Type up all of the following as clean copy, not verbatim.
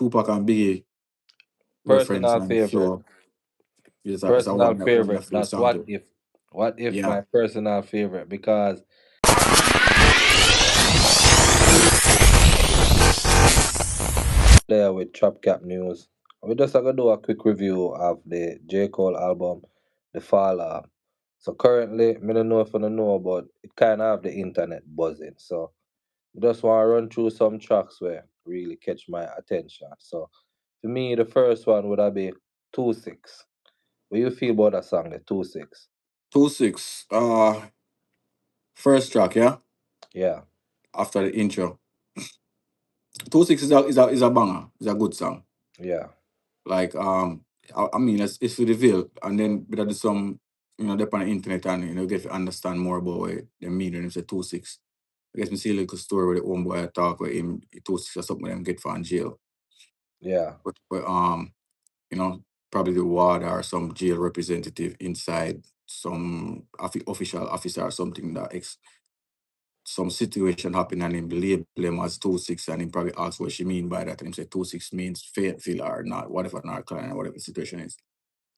Tupac and Biggie reference Personal and the favorite. flow. It's a Personal favorite. wonderful That's song what too. if. What if Yeah. my personal favorite? Because there with Trap Cap News. We just gonna do a quick review of the J. Cole album, The Fall Off. So currently, I don't know if you know, but it kind of have the internet buzzing. So just want to run through some tracks where really catch my attention. So for me, the first one would have be 2-6. What you feel about that song, the 2-6? 2-6. First track, yeah. Yeah, After the intro. 2-6 is a banger. It's a good song. yeah, Like I mean it's for the veil and then but do some dep on the internet and get to understand more about what they mean when they say 2-6. I guess me see a little story where the own boy talk where him 2-6 or something them get for in jail. yeah, But you know, probably the ward or some jail representative inside some official officer or something that some situation happened and him label him as 2-6 and him probably ask what she mean by that and him say 2-6 means fatal or not, whatever narcotic or whatever the situation is.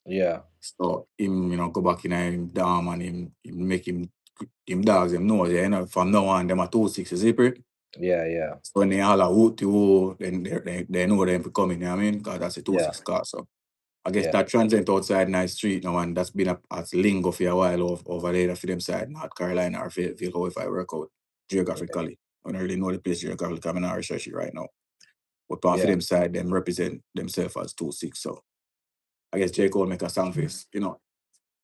yeah, So him, go back in him dam and him make him dogs him know, from now on them are 2-6 is it? yeah, yeah, So when they all are who to who, then they know them for coming, you know what I mean? Because that's a yeah, 2-6 car. So I guess yeah, that transit outside nice street now, and that's been as lingo for a while over there for them side, North Carolina or feel how if I work out geographically. I don't really know the place geographically, I'm not research it right now. But for yeah, them side, them represent themselves as 2-6. So I guess J. Cole make a song for this,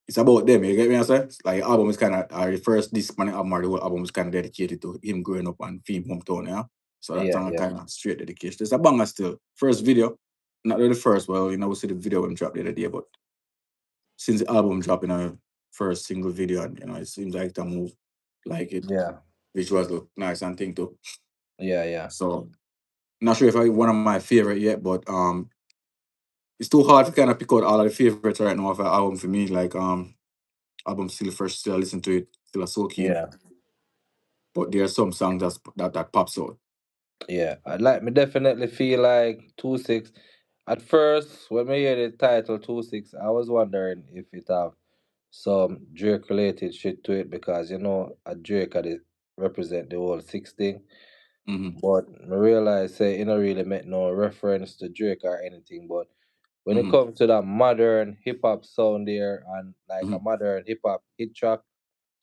it's about them, you get me I say? Like album is kinda the first disc man album or the whole album is kinda dedicated to him growing up and film hometown, yeah. So that yeah, song yeah, kinda straight dedication. There's a banger still. First video, not really the first, well, we see the video when dropped the other day, but since the album dropped in a first single video, and it seems like the move, like it, yeah, visuals look nice and thing too. yeah, yeah, So not sure if I one of my favorite yet, but it's too hard to kind of pick out all of the favorites right now of an album for me. Like album still fresh, still I listen to it, still so keen. yeah, But there are some songs that pops out. yeah. I like me definitely feel like 2-6. At first, when we hear the title 2-6, I was wondering if it have some Drake related shit to it because a Drake had it represent the whole 6 thing. Mm-hmm. But I realize say it don't really make no reference to Drake or anything. But when it Mm-hmm. comes to that modern hip hop sound there and like a Mm-hmm. modern hip hop hit track,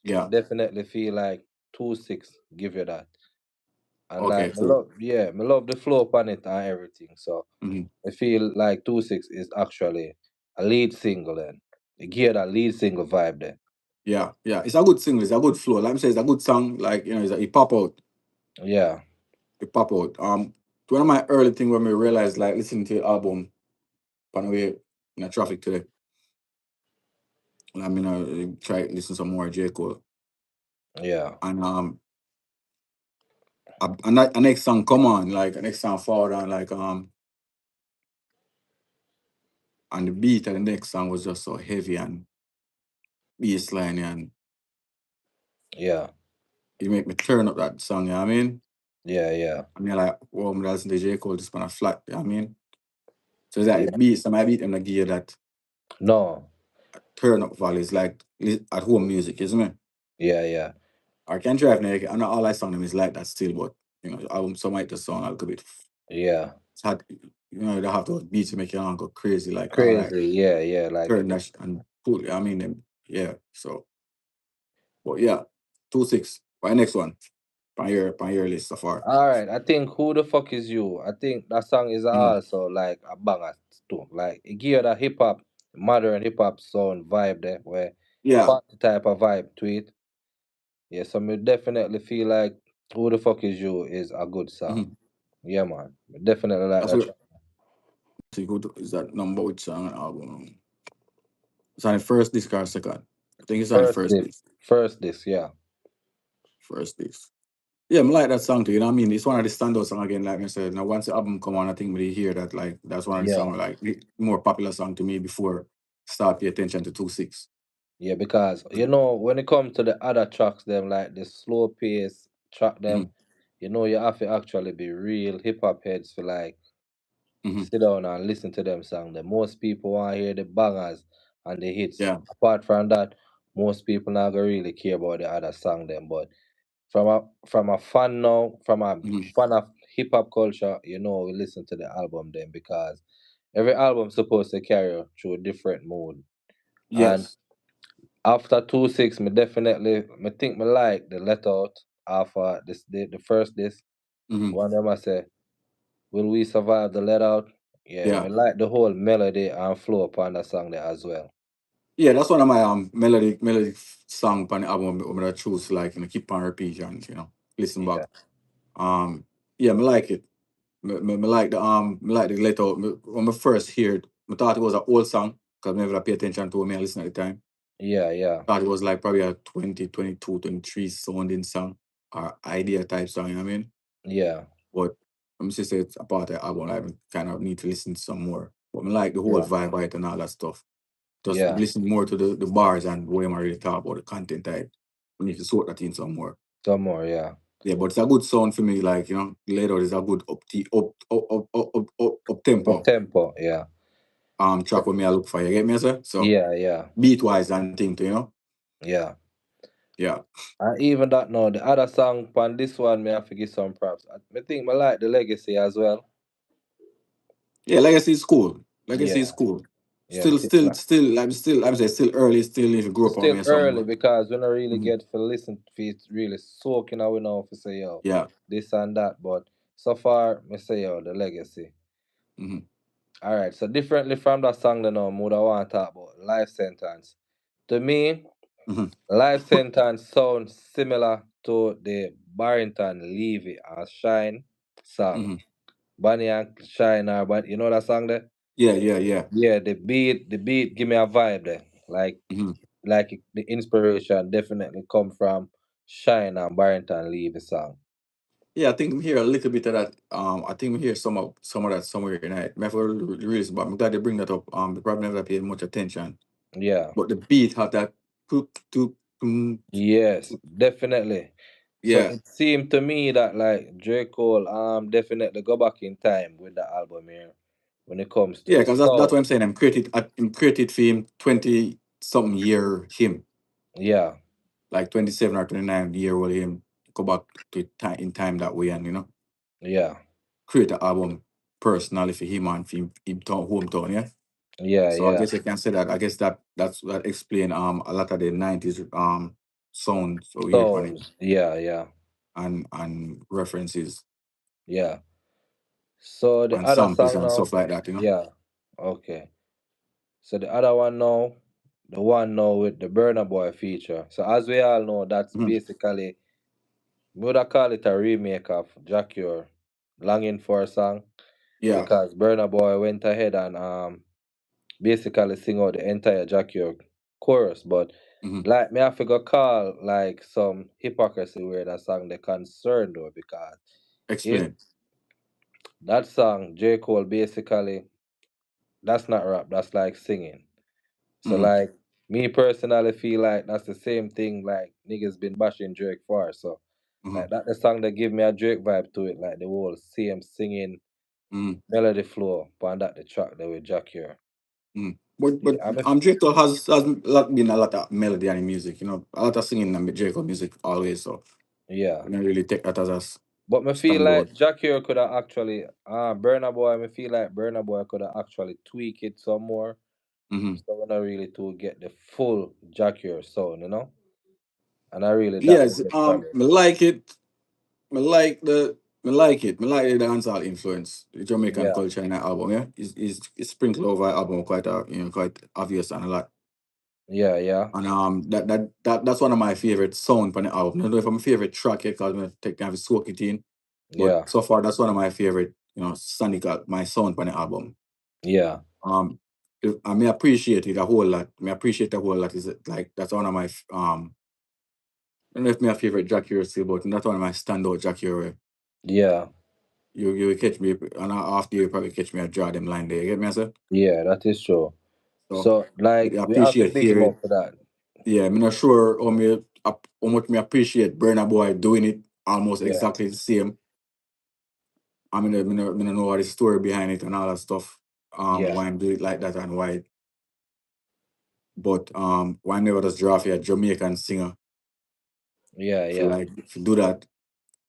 I Yeah. definitely feel like 2-6 give you that. And Okay. like Cool. me love the flow upon it and everything. So Mm-hmm. I feel like 2-6 is actually a lead single then. You get that lead single vibe there. Yeah. Yeah. It's a good single. It's a good flow. Like I say, it's a good song. Like it pop out. Yeah. It pop out. One of my early things when we realized like listening to the album on the way in the traffic today. And I mean, try listen some more J Cole Yeah. and a next song come on like a next song forward on like and the beat of the next song was just so heavy and bassline and Yeah. it make me turn up that song, you know what I mean? Yeah. Yeah. I mean like well I'm listening to J. Cole just on a flat, you know what I mean? So it's like the Yeah. beat, so my beat them like give you that No. turn up value. It's like at home music, isn't it? Yeah. Yeah. I can drive now, I know all I song them is like that still, but the album some might just sound a little bit Yeah. it's hard, you don't have to beat to make your go crazy, like all right, Crazy. Yeah. Yeah. Like turn that and pull, I mean yeah. So but yeah, 2-6. My next one. On your list so far. all right. I think who the fuck is you? I think that song is Mhm. also like a banger too. Like it give you that hip hop, modern hip hop sound vibe there, where Yeah. party type of vibe to it. Yeah. So me definitely feel like who the fuck is you is a good song. Mhm. Yeah, man. Me definitely like That's that what track. see good is that number which song on the album. It's on the first disc or second. I think it's on the First first this. disc. First this. Yeah. First disc. Yeah, I like that song too. You know what I mean? It's one of the standout song again, like I said. Now once the album come on, I think we hear that like that's one of the Yeah. song like the more popular song to me before start pay attention to 2-6. Yeah, because when it comes to the other tracks, them like the slow pace track, them Mm-hmm. you have to actually be real hip hop heads for like Mm-hmm. sit down and listen to them song. The most people want to hear the bangers and the hits. Yeah. Apart from that, most people not gonna really care about the other song them. But from a fan now, from a Mm-hmm. fan of hip hop culture, we listen to the album then because every album supposed to carry you through a different mood. And Yes. after 2-6, me think me like the let out after this the first this Mm-hmm. one them I say, will we survive the let out? Yeah, me Yeah. like the whole melody and flow upon the song there as well. Yeah, that's one of my melodic song on the album when I choose like keep on repeat and listen back. Yeah, Um yeah, me like it. Me like me like the later when I first heard it, I thought it was an old song because I never pay attention to it, me I listen at the time. yeah, yeah, Thought it was like probably a 2022, 23 sounding song or idea type song, you know what I mean? yeah, But I'm just say it's a part of the album I kind of need to listen to some more. But I like the whole yeah, vibe right and all that stuff. Just yeah. listen more to the bars and what am I really talk about the content type. We need to sort that in some more. Some more, yeah, Yeah, but it's a good sound for me, like later is a good up up tempo tempo, yeah, track with me I look for. You get me, sir? So yeah, yeah, beat wise and thing too. yeah. Yeah. And even that now, the other song on this one, me have to give some props. I think I like the legacy as well. Yeah, legacy is cool. Legacy is Yeah, cool. yeah, me think like I'm say still early, still if you grow up on still me or early something. because we don't really Mhm. get to listen to it really soaking out now to say yo Yeah. this and that. But so far, me say yo the legacy. Hmm. All right, so differently from that song, then now, mood I want to talk about life sentence. To me, Hmm. life sentence sounds similar to the Barrington Levy and Shine song. Hmm. Bunny and Shine, but you know that song there? Yeah, yeah, yeah. Yeah, the beat give me a vibe there. Hmm. Like the inspiration definitely come from Shine and Barrington Levy song. Yeah, I think we hear a little bit of that. I think we hear some of that somewhere in it. I never release, but I'm glad they bring that up. They probably never paid much attention. Yeah. But the beat had that toop, toop, toom, Yes, definitely. So yeah. it seemed to me that like J.Cole definitely go back in time with the album here when it comes to Yeah, the because that's what sound. I'm saying. I'm created for him 20 something year him. Yeah, Like 27 or 29-year old him go back to time in time that way and yeah, create an album personally for him and for him hometown, yeah. yeah, So I yeah. guess I can say that. I guess that explain a lot of the 90s sound so weird on it Sounds. Yeah, yeah, and references yeah. So the and other samples song and now, stuff like that. yeah, okay. So the other one now, the one now with the Burner Boy feature. So as we all know, that's Mhm. basically we would have call it a remake of Jack Your Longing for a Song Yeah. because Burner Boy went ahead and basically sing out the entire Jack Your chorus. But Hmm. like me have to go call like some hypocrisy where that song they concerned though because in Explain. that song J. Cole basically that's not rap, that's like singing. So Hmm. like me personally feel like that's the same thing like niggas been bashing Drake for. So Hmm. like that the song that give me a Drake vibe to it, like the whole same singing Hmm. melody flow upon that the track there with Jack here. Hmm. But Yeah, I'm a, J. Cole has been a lot of melody and music, a lot of singing and J. Cole music always. So yeah. I don't really take that as a But me feel standout. like Jack here could have actually Burna Boy, me feel like Burna Boy could have actually tweak it some more. Hmm. So when I really to get the full Jack here sound. And I really that me Yes, get from it. I like it. I like I like it. I like the dancehall influence, the Jamaican Yeah, culture in that album. Yeah, it's sprinkled over the album quite obvious and a lot. yeah, yeah, And that's one of my favorite sound on the album. I don't know if I'm a favorite track here because I'm gonna take time to soak it in. But yeah, so far that's one of my favorite, sonic my sound on the album. yeah, Um I may appreciate it a whole lot. I appreciate a whole lot is like that's one of my I don't know if my favorite Jack Hero still, but that's one of my standout Jack Hero. yeah, You will catch me, and after you probably catch me a draw them line there. You get me, sir? yeah, that is true. So So like I we have to appreciate big him hearing. up for that. Yeah, I'm not sure how much me appreciate Burna Boy doing it almost Yeah, exactly the same. I mean, I know what the story behind it and all that stuff. Yeah, Why I do it like that and why. But why never just draw for a Jamaican singer? yeah, If you yeah. like, if you do that,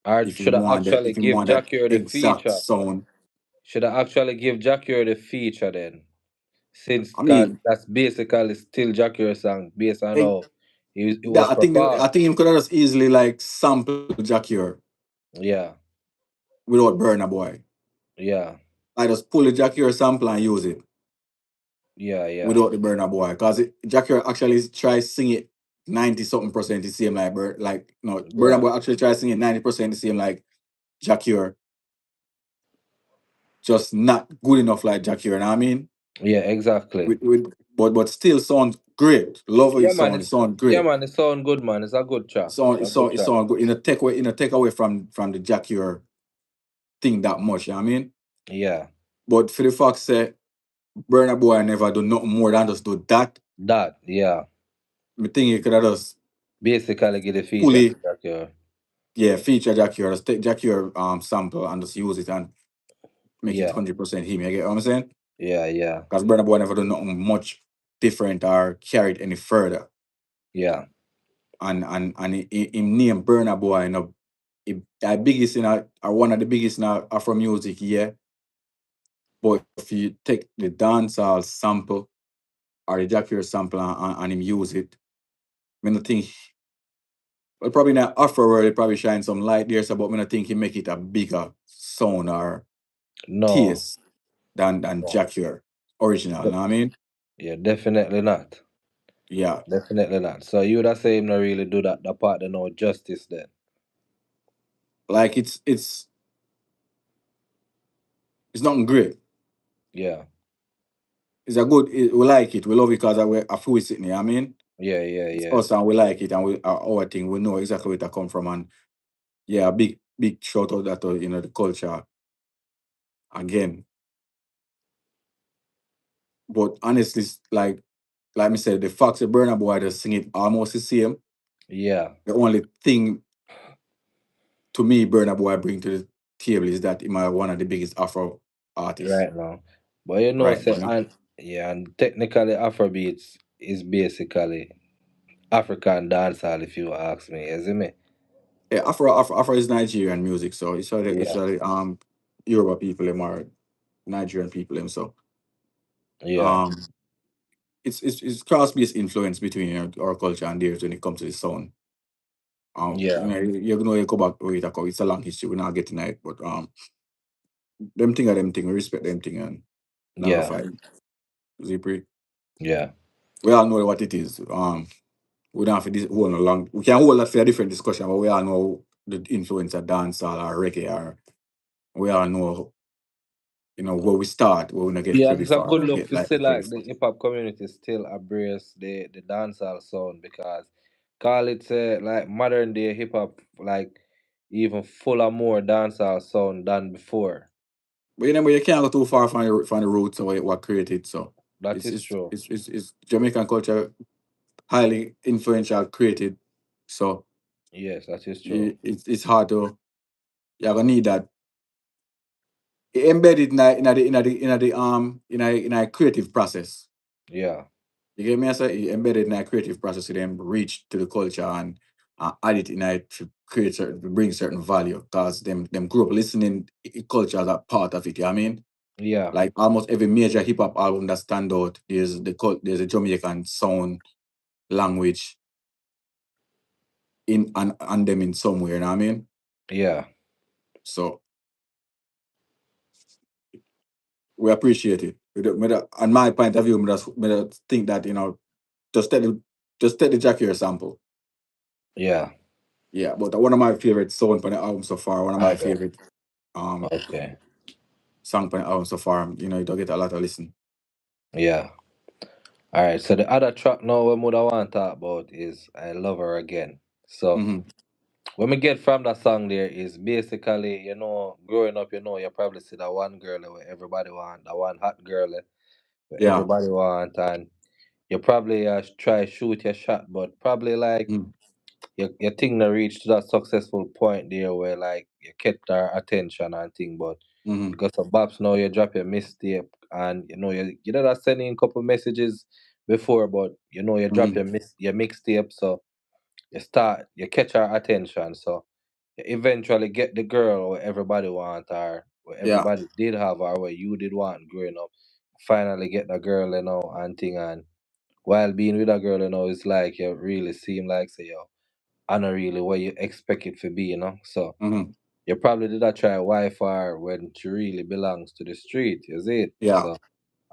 Or should I actually if you give want that Jackie the exact feature? sound, Should I actually give Jackie the feature then? Since I cause mean, that's basically still Jackie song based on eh, how it that was I performed. think him could have just easily like sample Jackie Yeah, without Burna Boy. yeah, I just pull the Jackie sample and use it yeah, yeah. without the Burna Boy. Because Jackie actually tries sing it 90 something percent the same like no Burna Yeah, Boy actually tries sing it 90% the same like Jackie, just not good enough like Jackie, you know what I mean? yeah, exactly. But still sounds great. Love Yeah, his man. sound, it sounds Yeah, great. man. It sound good, man. It's a good track. It's a good It track. sound good. In a take away from the Jackie thing that much, you know what I mean? Yeah, But for the fact say Burna Boy never do nothing more than just do that, that. Yeah, me think you could have just basically get a feature fully for Jackie. yeah, feature Jackie just take Jackie sample and just use it and make it Yeah, 100% him. You get what I'm saying? yeah, yeah, Because Burna Boy never do nothing much different or carry it any further. yeah, And him name Burna Boy, you know, biggest in one of the biggest in Afro music, yeah. But if you take the dancehall sample or the Jackie sample and him use it, I mean, I think well, probably not Afro world, it probably shine some light there, so but I think he make it a bigger sound or no, taste than no. Jackie original. You know De- what I mean? yeah, definitely not. Yeah, Definitely not. So you would have say him not really do that part that no justice then. like it's not great. Yeah, It's a good. We like it. We love it because I feel it's sitting here. I mean, yeah, yeah, it's yeah, us and we like it and we our thing. We know exactly where it come from and yeah, big shout out that to the culture again. But honestly, like me said, the fact that Burna Boy just sing it almost the same. yeah. The only thing to me Burna Boy bring to the table is that he might one of the biggest Afro artists Right now. But you know, right now. say You know? and yeah, and technically Afrobeats is basically African dancehall if you ask me, you see me? Yeah, Afro is Nigerian music, so it's Yeah, Yoruba people them or Nigerian people them. So yeah, um it's cross based influence between our culture and theirs when it comes to the sound. yeah, You go back where it's a long history. We're not getting it, but them thing are them thing. We respect them thing and now yeah, fight. Zipri. yeah, We all know what it is. We don't have to hold no long. We can hold that for a different discussion, but we all know the influence of dancehall or reggae or we all know, where we start, where we not get yeah. credit It's a for, good or look get to like see the credit like the for. hip hop community still embrace the dancehall sound because call it like modern day hip hop like even fuller more dancehall sound than before. But you can't go too far from the roots of what created. So That is true. it's Jamaican culture highly influential created. So Yes, that is true. it's hard to you're gonna need that embedded in a creative process. Yeah, You get me? I say it embedded in a creative process to them reach to the culture and add it in it to create certain to bring certain value because them grew up listening culture as a part of it. You know what I mean? yeah, Like almost every major hip hop album that stand out, there's a Jamaican sound language in and them in somewhere. You know what I mean? yeah, So we appreciate it. On my point of view, me just think that just take the Jackie sample. yeah. Yeah, but one of my favorite song on the album so far, one of my Okay, favorite um okay, song on the album so far. You don't get a lot of listen. yeah. All right. So the other track now we would want to talk about is "I Love Her Again." So Hmm. what we get from that song there is basically, growing up, you probably see that one girl where everybody want, that one hot girl where Yeah. everybody want, and you probably try shoot your shot, but probably like Mm. your thing not reach to that successful point there where like you kept her attention and thing, but Mm-hmm. Because of Babs now you drop your mixtape and you know that sending a couple messages before, but you drop Mm-hmm. your mixtape, so you catch her attention, so you eventually get the girl where everybody want her, where Yeah. everybody did have her, where you did want growing up. Finally get the girl, and thing, and while being with a girl, it's like you really seem like say yo, I not really what you expect it to be, So Mm-hmm. you probably did not try Wi-Fi when she really belongs to the street, you see it? Yeah. So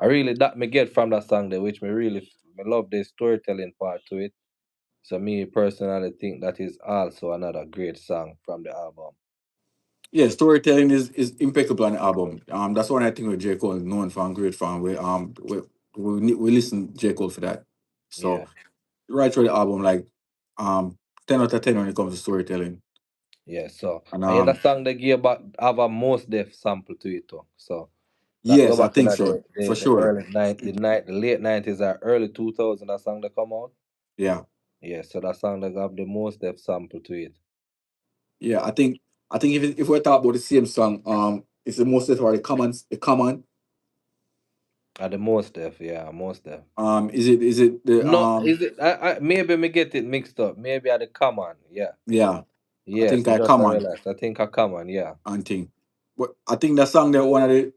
I really that me get from that song there, which me love the storytelling part to it. So me personally think that is also another great song from the album. Yeah, storytelling is impeccable on the album. That's one I think with J. Cole is known for and great for. We listen J. Cole for that. Yeah, So right through the album, like um 10 out of 10 when it comes to storytelling. yeah. So And I hear that song they give back have a most def sample to it too. So that go yes, I back in think so. For the sure. the late 90s or early 2000 that song that come out. Yeah. Yeah, so that song they have the most def sample to it. Yeah. I think if we're talking about the same song, it's the most or the common. The most def, yeah, most def. Is it the No, is it? Maybe me get it mixed up. Maybe at the common. Yeah. yeah. I Yes, think me I just common realized. I think a common. Yeah. and thing. But I think that song that one of the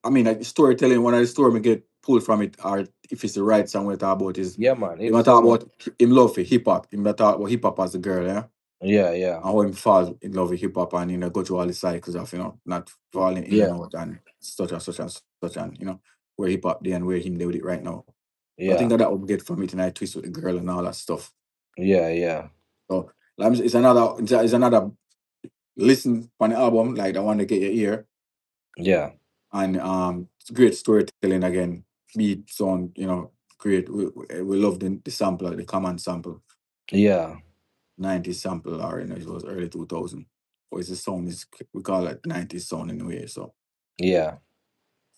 I mean, like storytelling, one of the story me get pulled from it, or if it's the right song we talk about is, Yeah, man. him a It's talk some. about him love for hip hop. Him a talk about hip hop as a girl, yeah, Yeah, yeah, and how him fall in love with hip hop and go through all the cycles of not falling in and yeah, out and such and such and such and where hip hop there and where him there with it right now. So I think yeah, that would get from it and I twist with the girl and all that stuff. yeah, yeah, So like, it's another listen on the album like the one to get your ear yeah, and it's great storytelling again. Beat sound, great. We love the sample, the common sample, yeah, 90s sample, or it was early 2000. Or it's the sound is we call it 90s sound in a way. So yeah,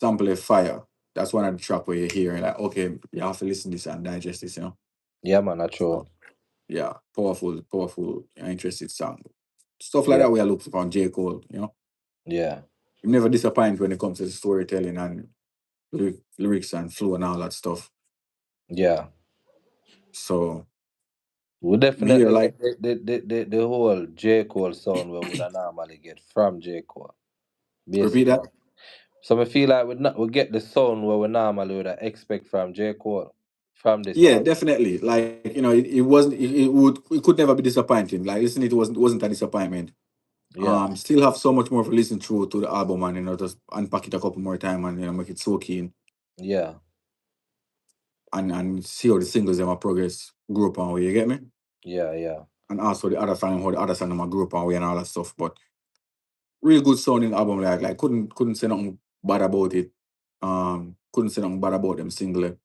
sample a fire. That's one of the track where you hear like, okay, you have to listen to this and digest this. yeah, man. That's true. So yeah, powerful, interesting song. Stuff like Yeah, that we are looking for on J. Cole. yeah, You never disappoint when it comes to storytelling and lyrics and flow and all that stuff. yeah. So We me here definitely like get the whole J Cole sound where we don't normally get from J Cole, repeat basically. that. So I feel like we get the sound where we normally would expect from J Cole from this Yeah, album. definitely. Like it wasn't. It could never be disappointing. Like listening, it wasn't a disappointment. Yeah, Still have so much more to listen through to the album and just unpack it a couple more time and make it so keen yeah, and see how the singles them a progress grew up on way. You get me? yeah, yeah, And also the other song, how the other song them a grew up on way and all that stuff. But real good sounding album. Like couldn't say nothing bad about it. Couldn't say nothing bad about them single.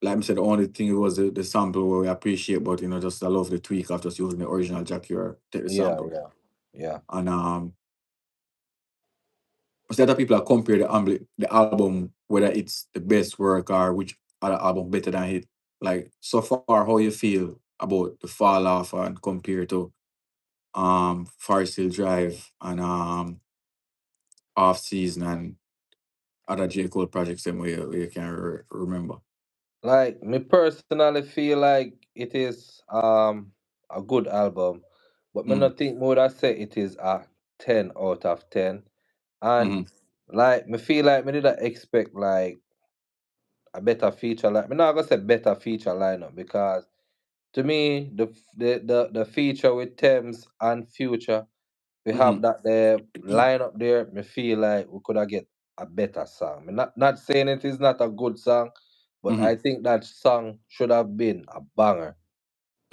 Like I said, the only thing was the sample where we appreciate, but just I love the tweak of just using the original Jackie or take the yeah, sample. yeah, yeah, And instead of people are compare the album whether it's the best work or which other album better than it. Like so far, how you feel about the fall off and compare to Forest Hill Drive and Off Season and other J. Cole projects them where you can remember. Like me personally feel like it is a good album, but me Mm-hmm. not think more that say it is a 10 out of 10. And Mm-hmm. like me feel like me didn't expect like a better feature, like me not gonna say better feature lineup, because to me the feature with Thames and Future, we have Mm-hmm. that the line up there. Me feel like we could have get a better song. Me not saying it is not a good song, but Mm-hmm. I think that song should have been a banger.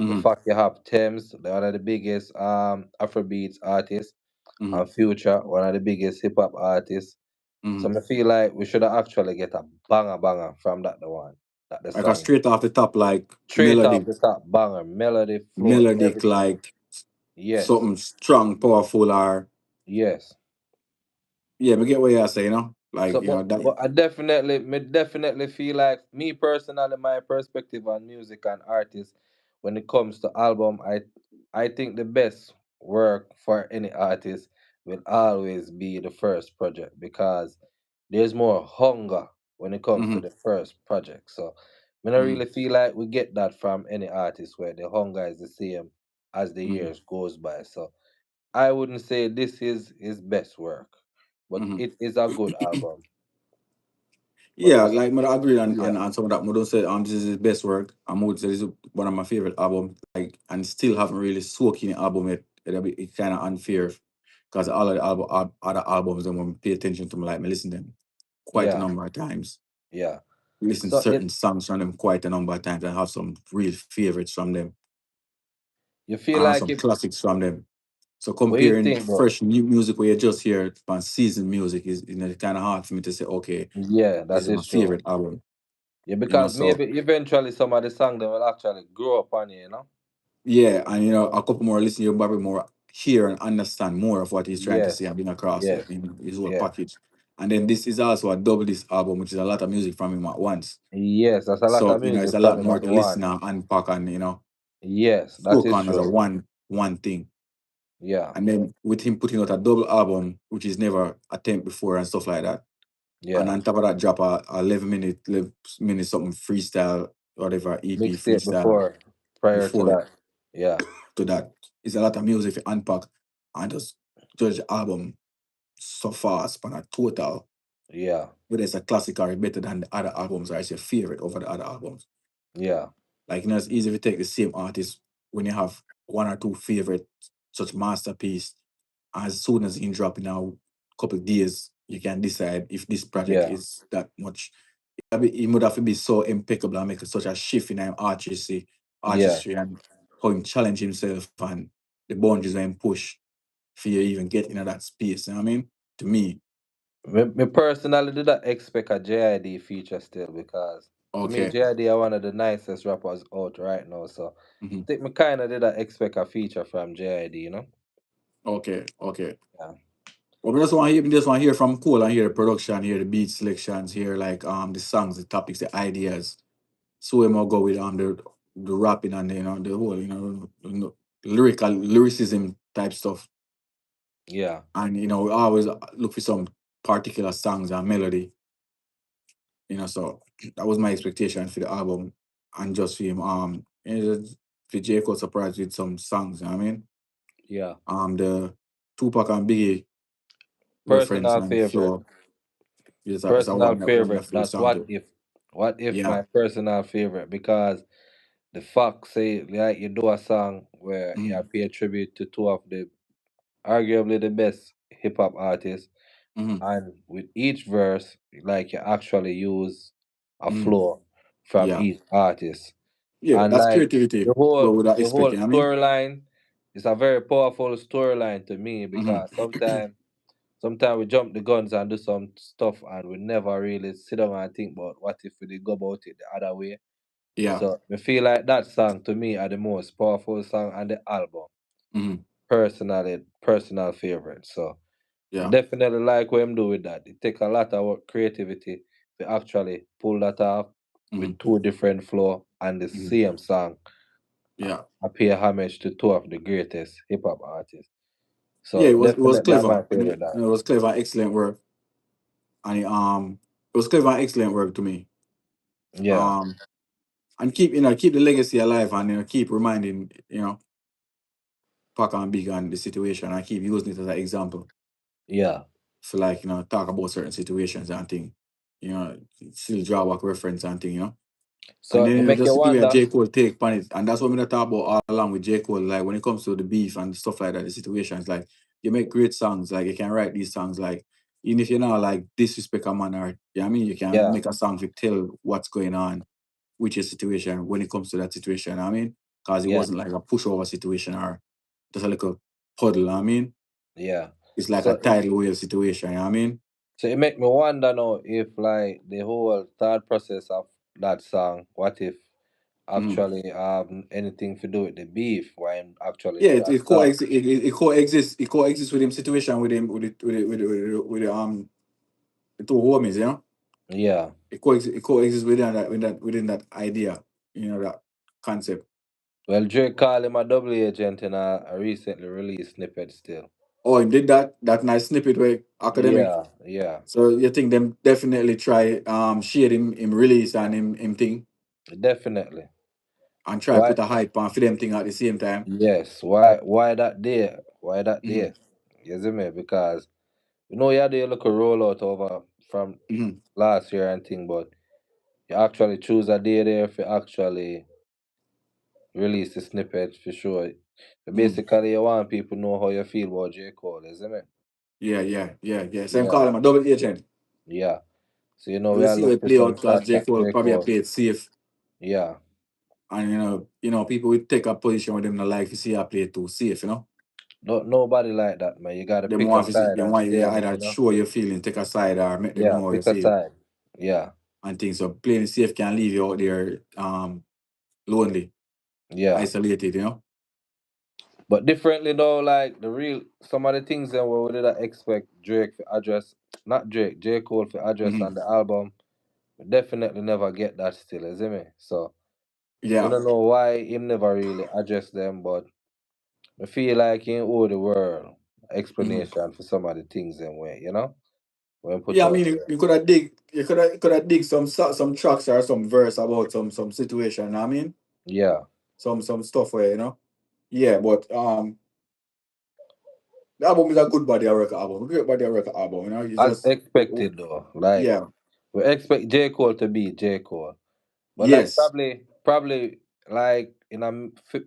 The Mm-hmm. fact you have Thames, one of the biggest Afrobeats artists, Mm-hmm. and Future, one of the biggest hip hop artists. So Mm-hmm. me feel like we should have actually get a banger from that the one. That the Like a song. straight off the top, like Straight off melodic, the top, banger, melody, flow, melodic, everything. like Yes. something strong, powerful, or Yes. yeah, me get what you're saying. Like So, that. me definitely feel like me personally, my perspective on music and artists, when it comes to album, I think the best work for any artist will always be the first project because there's more hunger when it comes to Mm-hmm. the first project. So I don't Mm-hmm. really feel like we get that from any artist where the hunger is the same as the Mm-hmm. years goes by. So I wouldn't say this is his best work, but Mm-hmm. it is a good album. But Yeah, like I agree yeah, on some of that. I don't say this is his best work. I would say this is one of my favorite albums. Like, and still haven't really soaked in the album yet. It's kind of unfair because all of the other albums, and when I pay attention to them, like me listen to them quite a yeah, number of times. yeah. Listen to So certain songs from them quite a number of times, and have some real favorites from them. you feel And like some it. classics from them. So What you comparing think, though? fresh new music where you just hear on seasoned music is, kind of hard for me to say, okay, Yeah, this that is my is true. favorite album. Yeah, because So maybe eventually some of the song they will actually grow up on you. yeah, and a couple more listen, you'll probably more hear and understand more of what he's trying to say Yes, and bring across yes, in his whole yeah, package. And then this is also a double disc album, which is a lot of music from him at once. yes. That's a lot So of it's music a from lot him more at to listen once. and unpack and Yes, that soak is on as a true. one thing. Yeah, And then with him putting out a double album, which is never attempt before and stuff like that. And yeah. on top of that, drop a 11 minute something freestyle, whatever EP Mixtape freestyle before, prior to before that. Yeah, to that. It's a lot of music to unpack and just judge the album so fast, but a total, yeah, whether it's a classic or better than the other albums or it's your favorite over the other albums. yeah, Like, it's easy to take the same artist when you have one or two favorite such masterpiece. As soon as you drop in a couple of days, you can decide if this project yeah, is that much. It would have to be so impeccable and make such a shift in yeah. artistry and how him challenge himself and the boundaries and push for you even get into that space. You know what I mean? To me, Me personally did not expect a JID feature still because to me okay. JID are one of the nicest rappers out right now. So Hmm. I think me kinda did not expect a feature from JID. Okay, okay. Yeah. Well, we just want to hear from Cole and hear the production, hear the beat selections, hear like the songs, the topics, the ideas. So we more go with the rapping and the whole lyricism type stuff. Yeah. And we always look for some particular songs and melody. So that was my expectation for the album, and just for him for J. Cole surprised with some songs. You know what I mean, Yeah. the Tupac and Biggie reference Personal and favorite. flow is a Personal one that favorite. flow That's song what too. if. What if Yeah. my personal favorite? Because the fact say like you do a song where you Mm-hmm. pay tribute to two of the arguably the best hip hop artists, Mm-hmm. and with each verse, like you actually use a Mm-hmm. flow from Yeah. each artist, Yeah, and that's like creativity. the whole What would I the expect? whole You know what I mean? storyline is a very powerful storyline to me because Mm-hmm. sometimes we jump the guns and do some stuff and we never really sit down and think about what if we did go about it the other way. Yeah. So I feel like that song to me are the most powerful song on the album. Mm-hmm. Personally, personal favorite. So I Yeah. definitely like what I'm doing with that. It take a lot of work, creativity to actually pull that off Mm-hmm. with two different flow and the Mm-hmm. same song. Yeah. I pay homage to two of the greatest hip hop artists. Yeah, So it was definitely clever. my favorite that. It was clever, excellent work. And it was clever, excellent work to me. Yeah, Um and keep the legacy alive and keep reminding, Pac and Big and the situation and keep using it as an example. yeah. So like, talk about certain situations and thing. You know, still draw back reference and thing. And So then it make you just to give you a wonder. J. Cole take on it. And that's what I'm gonna talk about all along with J. Cole. Like when it comes to the beef and stuff like that, the situations, like you make great songs, like you can write these songs, like even if you're not like disrespect a man or I mean you can Yeah, make a song to tell what's going on with your situation when it comes to that situation, I mean, because it yeah, wasn't like a pushover situation or just a little puddle, I mean. yeah. It's like So a tidal wave situation, I mean. so it make me wonder now if like the whole thought process of that song, what if Mhm. actually anything to do with the beef when actually Yeah, do it, that it song. coexists. It coexists. It coexists with him situation with him the two homies. Yeah. It coexists within that idea. That concept. Well, Drake called him a double agent in a recently released snippet still. Oh, he did that nice snippet where academic. Yeah, yeah, So you think them definitely try shade him release and him thing definitely. and try Why? put a hype on for them thing at the same time. Yes. Why that there? Why that Mm-hmm. there? You see me? Because you had a little rollout over from Mm-hmm. last year and thing, but you actually choose a day there for actually release the snippet for sure. But Mm-hmm. basically, you want people know how you feel about J. Cole, isn't it? Yeah. So I'm Yeah, calling him a double agent. yeah. So we We'll are see how look it for play out some because shots J. at Cole J. probably Cole. play it safe. Yeah. And people will take a position with them not like to see I play it too safe, No, nobody like that, man. You gotta Them pick a want to see, side they and want stay you on it, either show your feeling, take a side or make them Yeah, know how you pick a feel side. Yeah, and things. So playing it safe can leave you out there lonely, yeah. isolated. But differently though, like the real some of the things that we did not expect Drake to address, not Drake, J. Cole to address Hmm. on the album, we definitely never get that still, you see me? So we Yeah. don't know why he never really addressed them, but I feel like he owe the world Hmm. explanation for some of the things them way. When put Yeah, I out mean, you, there. you could have dig, you could have dig some tracks or some verse about some situation. You know what I mean, Yeah. some stuff where yeah. But the album is a good body of record album, great body of record album. It's As just expected though. Like yeah, we expect J. Cole to be J. Cole. But like yes, probably like in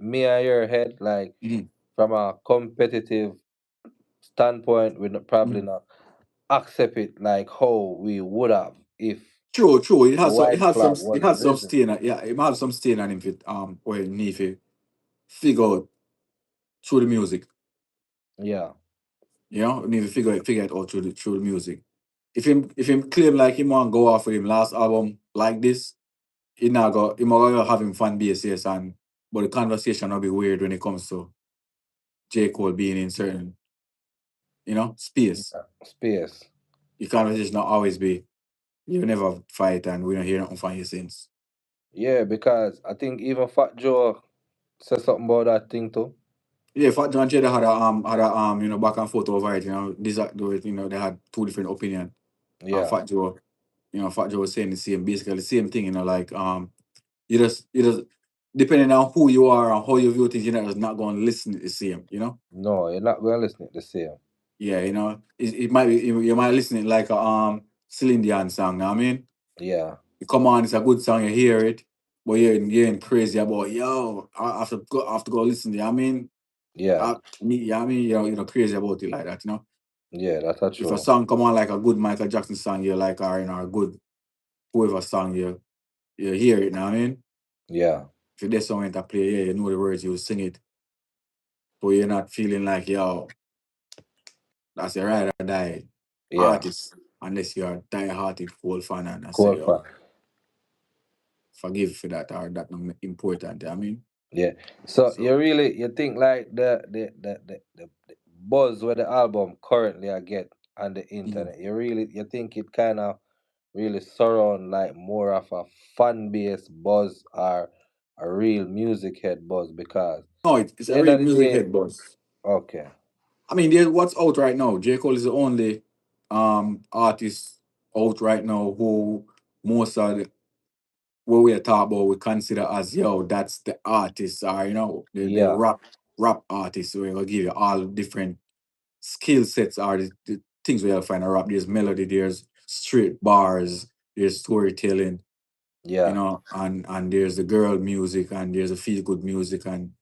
me and your head, like mhm, from a competitive standpoint, we probably mhm. not accept it like how we would have if True. the It white has some flag it has wasn't some risen. stain. Yeah, it might have some stain on him. If it where you need to figure out through the music. Yeah, You need to figure it out through the music. If him claim like him want go off with him last album like this, he not gonna have him fan base, yes, and but the conversation will be weird when it comes to J. Cole being in certain, space. yeah. Space. The conversation will always be you never fight and we don't hear nothing from you since. Yeah, because I think even Fat Joe said something about that thing too. Yeah, Fat John Jada had a back and forth over it, they had two different opinions. And Yeah, Fat Joe was saying the same, basically the same thing, like you just depending on who you are and how you view things, you're not going to listen to the same. no, you're not gonna listen to the same. Yeah, it might be you might listen it like a Celine Dion song. Know what I mean, Yeah, you come on, it's a good song, you hear it, but you ain't crazy about yo. I have to go listen. You know what I mean, yeah, crazy about it like that. yeah. That's a If a true. song come on like a good Michael Jackson song, you like, or a good whoever song, you hear it. Know what I mean, Yeah, if there's song to play, yeah, you know the words, you sing it, but you're not feeling like yo, that's a ride or die yeah. artist unless you're a die-hearted Cole fan and I say, Cool yo, fact. forgive for that or that not important. I mean, Yeah. So so you think like the buzz where the album currently I get on the mhm. internet, you think it kind of really surround like more of a fan base buzz or a real music head buzz because No, it's the a end real of the music day, head boss. okay. I mean, there's what's out right now. J. Cole is the only artist out right now who most of what we are talking about we consider as yo, that's the artist or the Yeah, rap artist. So we're gonna give you all different skill sets are the things we have to find a rap. There's melody, there's straight bars, there's storytelling, yeah, and there's the girl music and there's a feel good music and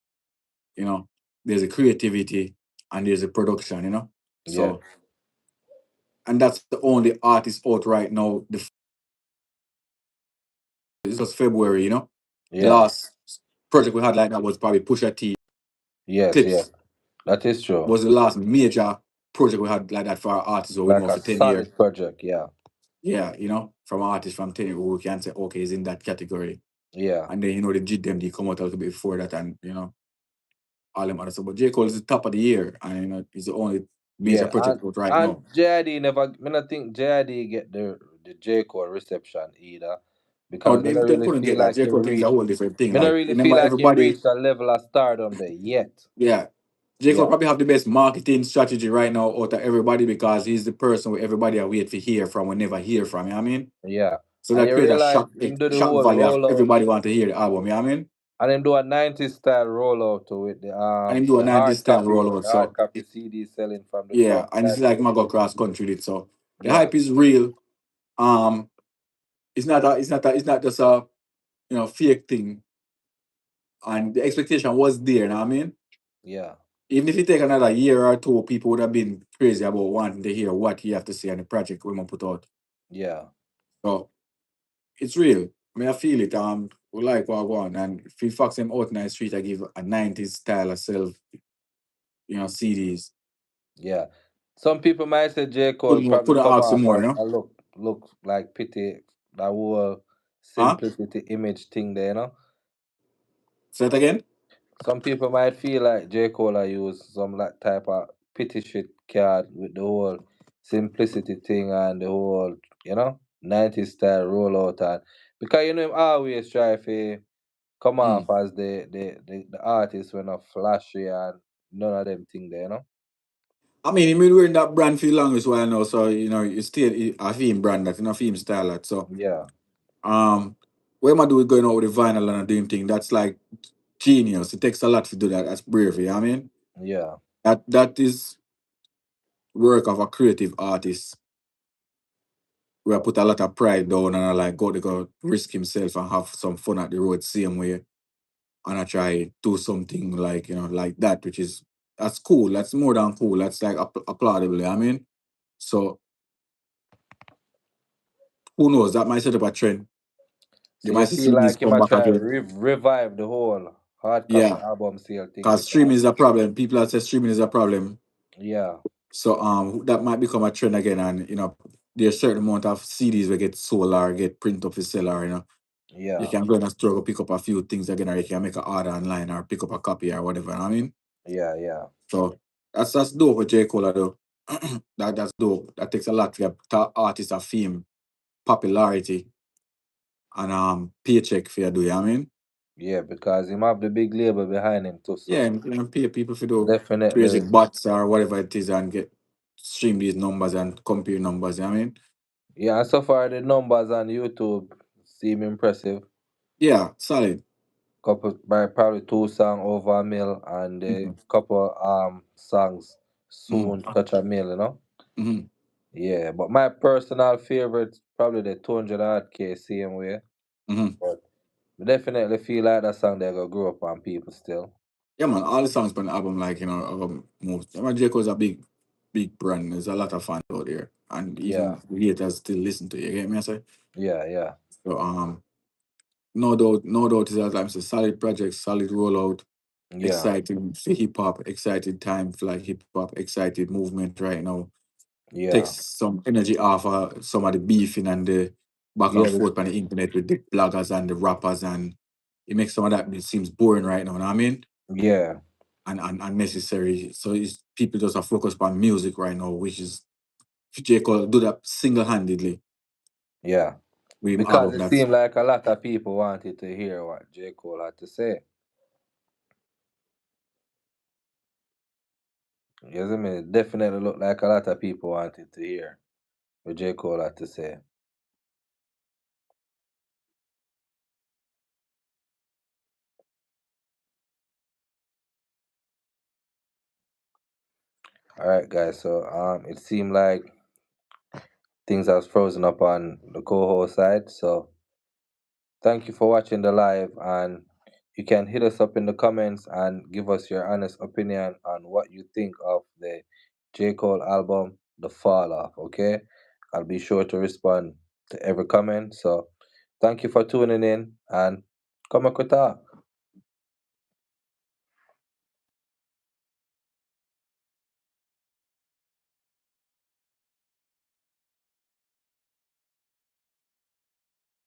you know, there's a creativity and there's a production. yeah, So and that's the only artist out right now. This was February. The yeah. last project we had like that was probably Pusha T. Yes, yeah. Clips That is true. was the last major project we had like that for our artists who we Like know a for 10 years. solid project, yeah. Yeah, from artists from 10 years who we can say, okay, is in that category. Yeah. And then, the Jid them, they come out a little bit before that and, all them other stuff. But J. Cole is the top of the year and, he's the only major Yeah, project out right and now. JID never. Me not think JID get the J Cole reception either, No, because me not they really couldn't feel get that. like J. him Cole thing is a reach. whole different thing. Me not Like, really feel remember like him everybody, reached a level of stardom there yet. yeah, J. Cole Yeah, probably have the best marketing strategy right now out of everybody because he's the person where everybody are wait to hear from will never hear from. You know what I mean? yeah. So And that you create a realize him do the shock whole value of rollout, everybody want to hear the album. You know what I mean? and him do a 90s style rollout to it. And him do a The 90s hard style copy, rollout. the hard So copy CD selling from the yeah, front and it's side to like the Mago back. cross country did. So the Yeah, hype is real. Um, it's not just a fake thing. And the expectation was there. You know what I mean? yeah, Even if it take another year or two, people would have been crazy about wanting to hear what he have to say on the project we're gonna put out. yeah, So it's real. I mean, I feel it. We like what I want, and if you fox them out in the street, I give a 90s style of self, CDs. yeah. Some people might say J. Cole probably Couldn't come ask for off more, as you know? a look like pity, that whole Huh? simplicity image thing there, you know. Say it again. Some people might feel like J. Cole I use some like type of pity shit card with the whole simplicity thing and the whole, 90s style rollout, and because him always try to come Mm. off as the artist when not flashy and none of them thing there, you know? I mean, he been wearing that brand for the longest while now, so you still a theme brand that, theme style that. So Yeah, um, what am I doing going out with the vinyl and doing thing? That's like genius. It takes a lot to do that. That's bravery. You know what I mean, yeah, that is work of a creative artist where I put a lot of pride down and I like go to go risk himself and have some fun at the road same way. And I try do something like like that, which is that's cool. That's more than cool. That's like applaudable. You know what I mean, so who knows? That might set up a trend. so You you might see feel CDs like you come might back try again. revive the whole hard copy Yeah, album sale thing because because streaming is a problem. People that say streaming is a problem. yeah, So that might become a trend again, and there's a certain amount of CDs will get sold or get print up for sale, or you yeah, can go in a store go pick up a few things again, or you can make an order online or pick up a copy or whatever. You know what I mean, yeah, yeah, so that's dope with J Cole though. That's dope. That takes a lot for your artist of fame, popularity, and paycheck for you do. You know what I mean, yeah, because him have the big label behind him too, yeah, so and pay people for do crazy definitely, bots or whatever it is and get stream these numbers and compare numbers. You know what I mean, yeah. And so far the numbers on YouTube seem impressive. yeah, solid. Couple by probably two song over a mil and a Mm-hmm. couple songs Mm-hmm. soon touch a mil, you know. Mm-hmm. Yeah, but my personal favorite probably the 200 odd K same way. Mm-hmm. But I definitely feel like that song they gonna grow up on people still. Yeah, man. All the songs on the album, like most. I mean, J Cole's a big brand. There's a lot of fans out there, and Yeah, even the haters still listen to you. You get me? I say yeah, yeah, so. No doubt, is that it's a solid project, solid rollout, yeah, exciting for hip hop, excited time for like hip hop, excited movement right now. yeah, Takes some energy off some of the beefing and the back and yeah, forth on the internet with the bloggers and the rappers, and it makes some of that seems boring right now. You know what I mean? yeah, And unnecessary. So it's people just are focused on music right now, which is J. Cole do that single handedly yeah. with him Because album. it That's seemed like a lot of people wanted to hear what J. Cole had to say. You see me? It definitely looked like a lot of people wanted to hear what J. Cole had to say. All right, guys. So it seemed like things have frozen up on the co-host side. So thank you for watching the live, and you can hit us up in the comments and give us your honest opinion on what you think of the J. Cole album, The Fall Off. Okay, I'll be sure to respond to every comment. So thank you for tuning in, and come and talk.